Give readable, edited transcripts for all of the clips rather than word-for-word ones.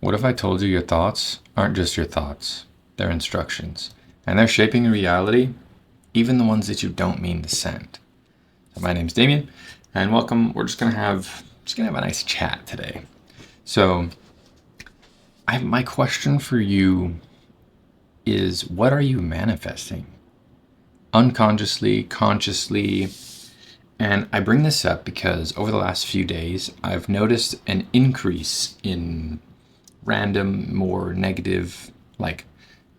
What if I told you your thoughts aren't just your thoughts? They're instructions. And they're shaping your reality, even the ones that you don't mean to send. So my name's Damien, and welcome. We're just gonna have a nice chat today. So my question for you is, what are you manifesting? Unconsciously, consciously. And I bring this up because over the last few days, I've noticed an increase in random, more negative, like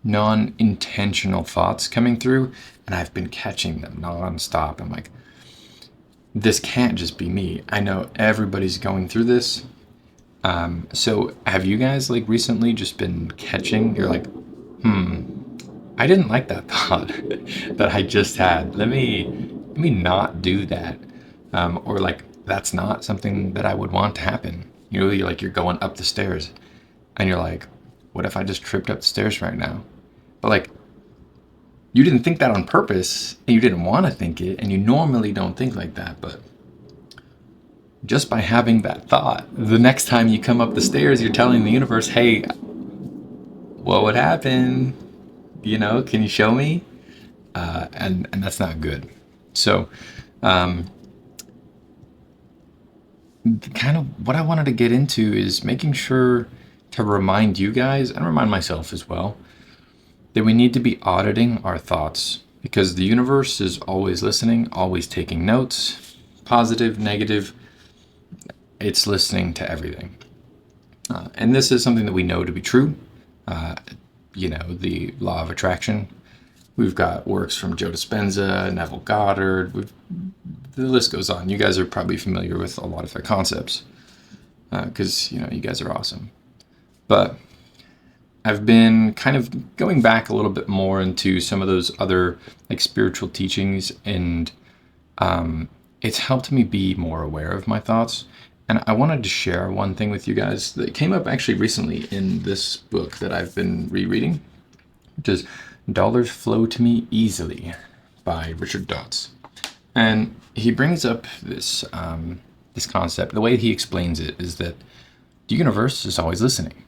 non-intentional thoughts coming through, and I've been catching them nonstop. I'm like, this can't just be me. I know everybody's going through this. So have you guys like recently just been catching? You're like, I didn't like that thought that I just had. Let me not do that. Or like that's not something that I would want to happen. You're going up the stairs, and you're like, what if I just tripped up the stairs right now? But like, you didn't think that on purpose, and you didn't want to think it, and you normally don't think like that. But just by having that thought, the next time you come up the stairs, you're telling the universe, hey, what would happen? Can you show me? And that's not good. So, kind of what I wanted to get into is making sure to remind you guys and remind myself as well that we need to be auditing our thoughts because the universe is always listening, always taking notes, positive, negative. It's listening to everything. And this is something that we know to be true. The law of attraction. We've got works from Joe Dispenza, Neville Goddard. The list goes on. You guys are probably familiar with a lot of their concepts because, you guys are awesome. But I've been kind of going back a little bit more into some of those other like spiritual teachings, and it's helped me be more aware of my thoughts. And I wanted to share one thing with you guys that came up actually recently in this book that I've been rereading, which is Dollars Flow to Me Easily by Richard Dotz. And he brings up this concept. The way he explains it is that the universe is always listening.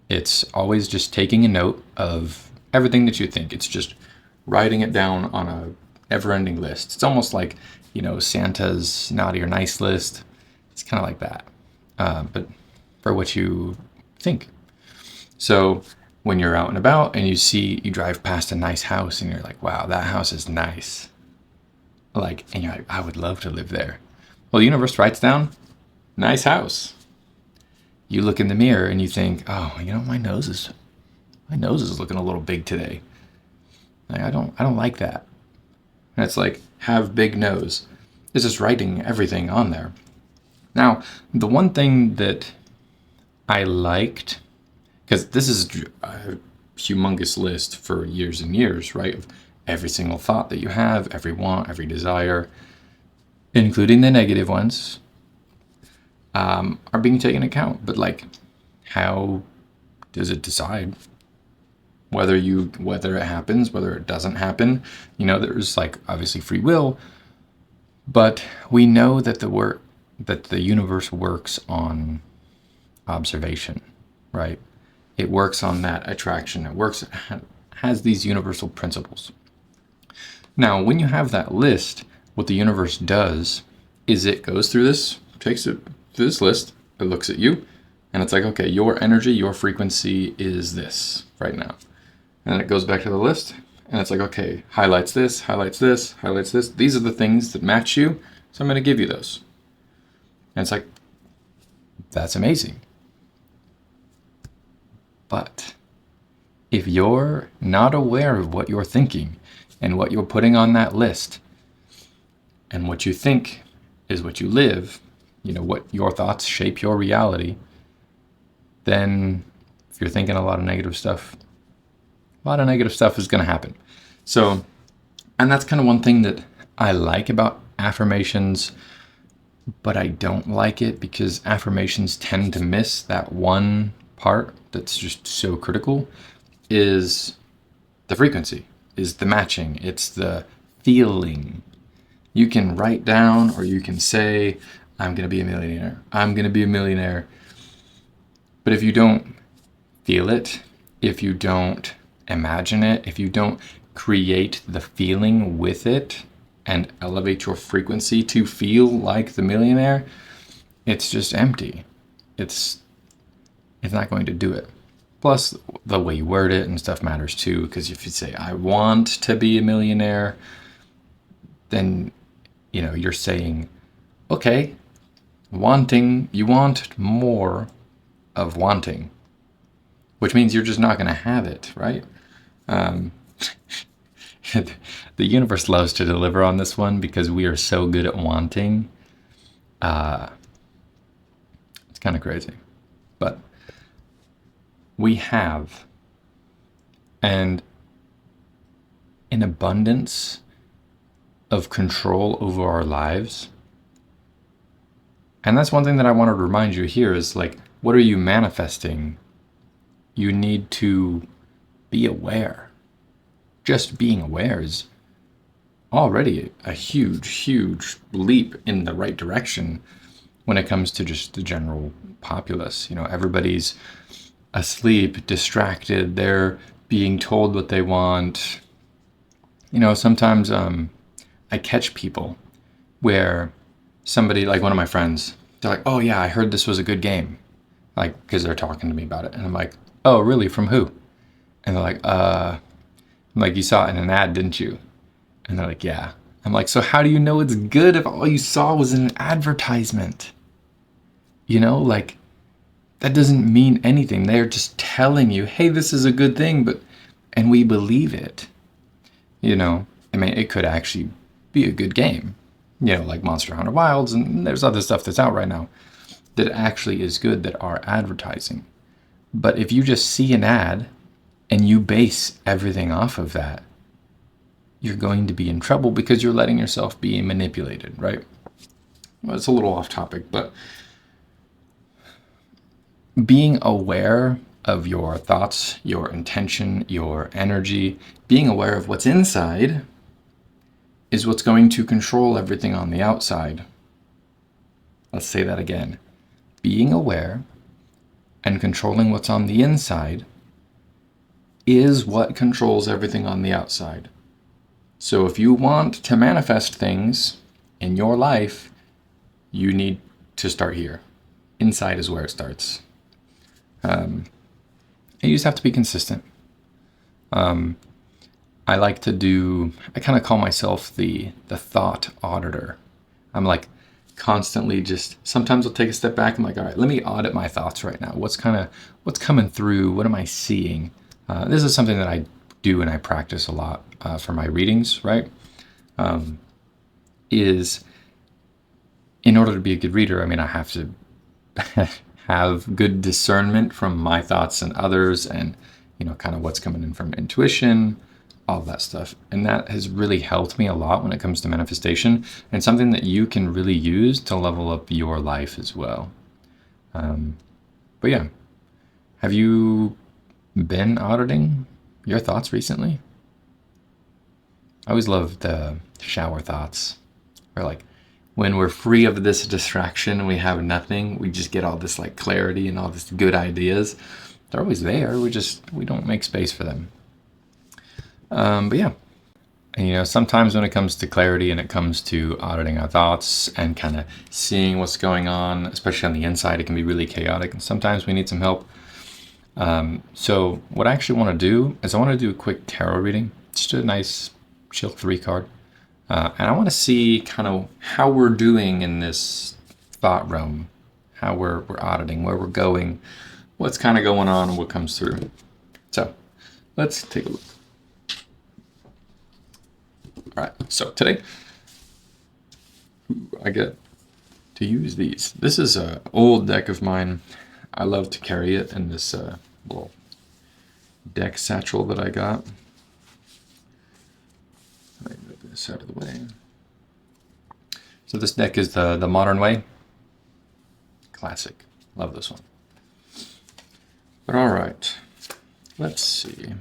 It's always just taking a note of everything that you think. It's just writing it down on a never-ending list. It's almost like, Santa's naughty or nice list. It's kind of like that, but for what you think. So when you're out and about and you drive past a nice house and you're like, wow, that house is nice. And you're like, I would love to live there. Well, the universe writes down, nice house. You look in the mirror and you think, oh, my nose is looking a little big today. I don't like that. And it's like, have big nose. It's just writing everything on there. Now, the one thing that I liked, because this is a humongous list for years and years, right? Of every single thought that you have, every want, every desire, including the negative ones, are being taken into account. But like, how does it decide whether it happens, whether it doesn't happen? There's like obviously free will, but we know that the universe works on observation, right? It works on that attraction. Has these universal principles. Now, when you have that list, what the universe does is it goes through this, takes it through this list, it looks at you, and it's like, okay, your energy, your frequency is this right now. And then it goes back to the list, and it's like, okay, highlights this, highlights this, highlights this. These are the things that match you, so I'm going to give you those. And it's like, that's amazing. But if you're not aware of what you're thinking and what you're putting on that list, and what you think is what you live, what your thoughts shape your reality, then if you're thinking a lot of negative stuff is going to happen. So, and that's kind of one thing that I like about affirmations, but I don't like it because affirmations tend to miss that one part that's just so critical, is the frequency, is the matching, it's the feeling. You can write down or you can say, I'm going to be a millionaire. I'm going to be a millionaire. But if you don't feel it, if you don't imagine it, if you don't create the feeling with it and elevate your frequency to feel like the millionaire, it's just empty. It's not going to do it. Plus, the way you word it and stuff matters too, because if you say, I want to be a millionaire, then, you're saying, okay, you want more of wanting, which means you're just not going to have it, right? The universe loves to deliver on this one because we are so good at wanting. It's kind of crazy. But we have an abundance of control over our lives. And that's one thing that I wanted to remind you here is like, what are you manifesting? You need to be aware. Just being aware is already a huge, huge leap in the right direction when it comes to just the general populace. Everybody's asleep, distracted, they're being told what they want. Sometimes I catch people where somebody, like one of my friends, they're like, oh yeah, I heard this was a good game. Like, because they're talking to me about it. And I'm like, oh, really? From who? And they're like, I'm like, you saw it in an ad, didn't you? And they're like, yeah. I'm like, so how do you know it's good if all you saw was an advertisement? Like, that doesn't mean anything. They're just telling you, hey, this is a good thing, and we believe it. It could actually be a good game. Like Monster Hunter Wilds, and there's other stuff that's out right now that actually is good that are advertising. But if you just see an ad and you base everything off of that, you're going to be in trouble because you're letting yourself be manipulated, right? Well, it's a little off topic, but being aware of your thoughts, your intention, your energy, being aware of what's inside is what's going to control everything on the outside. Let's say that again. Being aware and controlling what's on the inside is what controls everything on the outside. So if you want to manifest things in your life, you need to start here. Inside is where it starts. You just have to be consistent. I kind of call myself the thought auditor. I'm like constantly sometimes I'll take a step back. I'm like, all right, let me audit my thoughts right now. What's coming through? What am I seeing? This is something that I do and I practice a lot for my readings, right? Is in order to be a good reader, I have to have good discernment from my thoughts and others and, kind of what's coming in from intuition, all that stuff. And that has really helped me a lot when it comes to manifestation and something that you can really use to level up your life as well. But yeah, have you been auditing your thoughts recently? I always love the shower thoughts, or like when we're free of this distraction and we have nothing, we just get all this like clarity and all this good ideas. They're always there. We don't make space for them. But yeah, and sometimes when it comes to clarity and it comes to auditing our thoughts and kind of seeing what's going on, especially on the inside, it can be really chaotic. And sometimes we need some help. So what I actually want to do is I want to do a quick tarot reading, just a nice chill 3 card. And I want to see kind of how we're doing in this thought realm, how we're auditing, where we're going, what's kind of going on and what comes through. So let's take a look. All right, so today I get to use these. This is an old deck of mine. I love to carry it in this little deck satchel that I got. Let me move this out of the way. So this deck is the Modern Way. Classic. Love this one. But all right, let's see.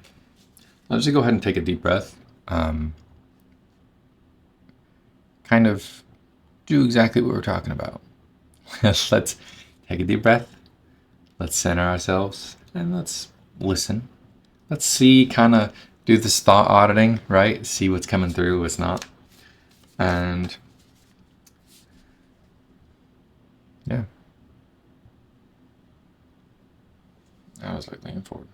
Let's just go ahead and take a deep breath. Kind of do exactly what we're talking about. Let's take a deep breath. Let's center ourselves and let's listen. Let's see, kind of do this thought auditing, right? See what's coming through, what's not. And yeah. I was like leaning forward.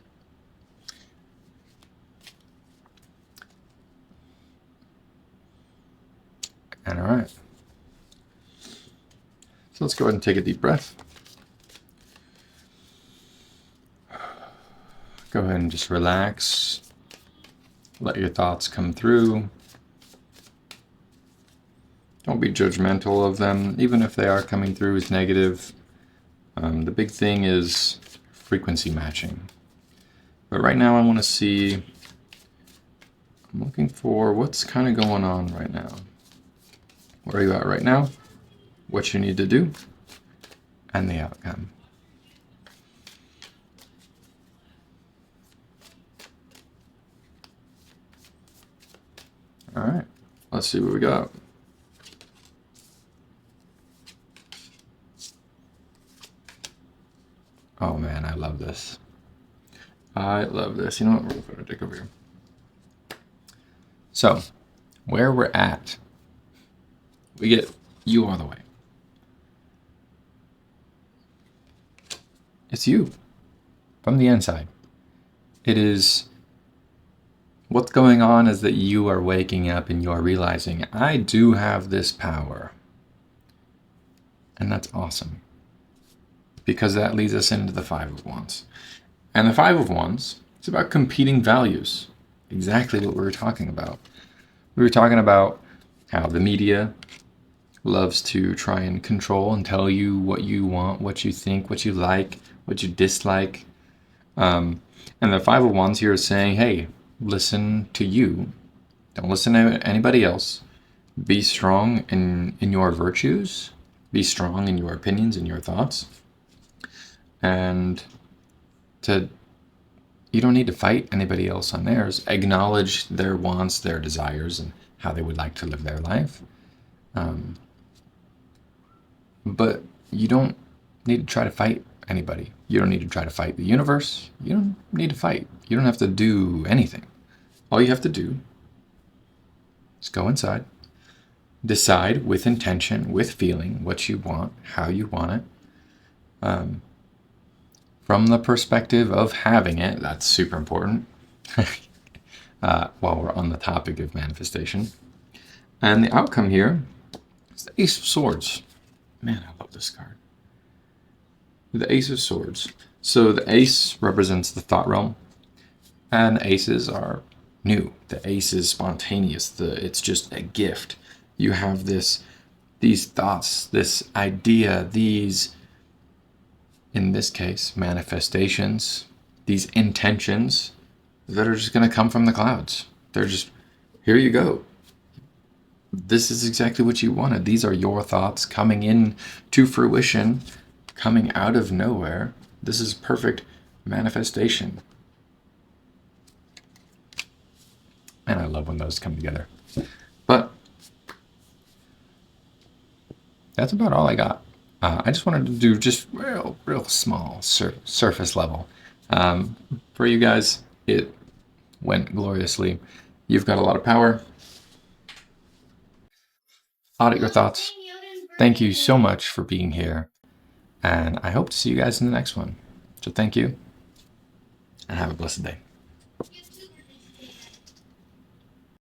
And all right. So let's go ahead and take a deep breath. Go ahead and just relax. Let your thoughts come through. Don't be judgmental of them, even if they are coming through as negative. The big thing is frequency matching. But right now I want to see, I'm looking for what's kind of going on right now. Where are you at right now? What you need to do, and the outcome. All right, let's see what we got. Oh man, I love this. I love this. You know what? We're going to take over here. So, where we're at, we get you are the way. It's you from the inside. It is what's going on is that you are waking up and you are realizing, I do have this power. And that's awesome. Because that leads us into the Five of Wands. And the Five of Wands, it's about competing values. Exactly what we were talking about. We were talking about how the media loves to try and control and tell you what you want, what you think, what you like, what you dislike. And the Five of Wands here is saying, hey, listen to you. Don't listen to anybody else. Be strong in your virtues. Be strong in your opinions and your thoughts. And you don't need to fight anybody else on theirs. Acknowledge their wants, their desires, and how they would like to live their life. But you don't need to try to fight anybody. You don't need to try to fight the universe. You don't need to fight. You don't have to do anything. All you have to do is go inside, decide with intention, with feeling, what you want, how you want it. From the perspective of having it, that's super important. While we're on the topic of manifestation. And the outcome here is the Ace of Swords. Man, I love this card. The Ace of Swords. So the ace represents the thought realm. And aces are new. The ace is spontaneous. It's just a gift. You have these thoughts, this idea, these, in this case, manifestations, these intentions that are just going to come from the clouds. They're just, here you go. This is exactly what you wanted. These are your thoughts coming in to fruition, coming out of nowhere. This is perfect manifestation. And I love when those come together. But that's about all I got. I just wanted to do just real small surface level. For you guys, it went gloriously. You've got a lot of power. Audit your thoughts. Thank you so much for being here. And I hope to see you guys in the next one. So thank you, and have a blessed day.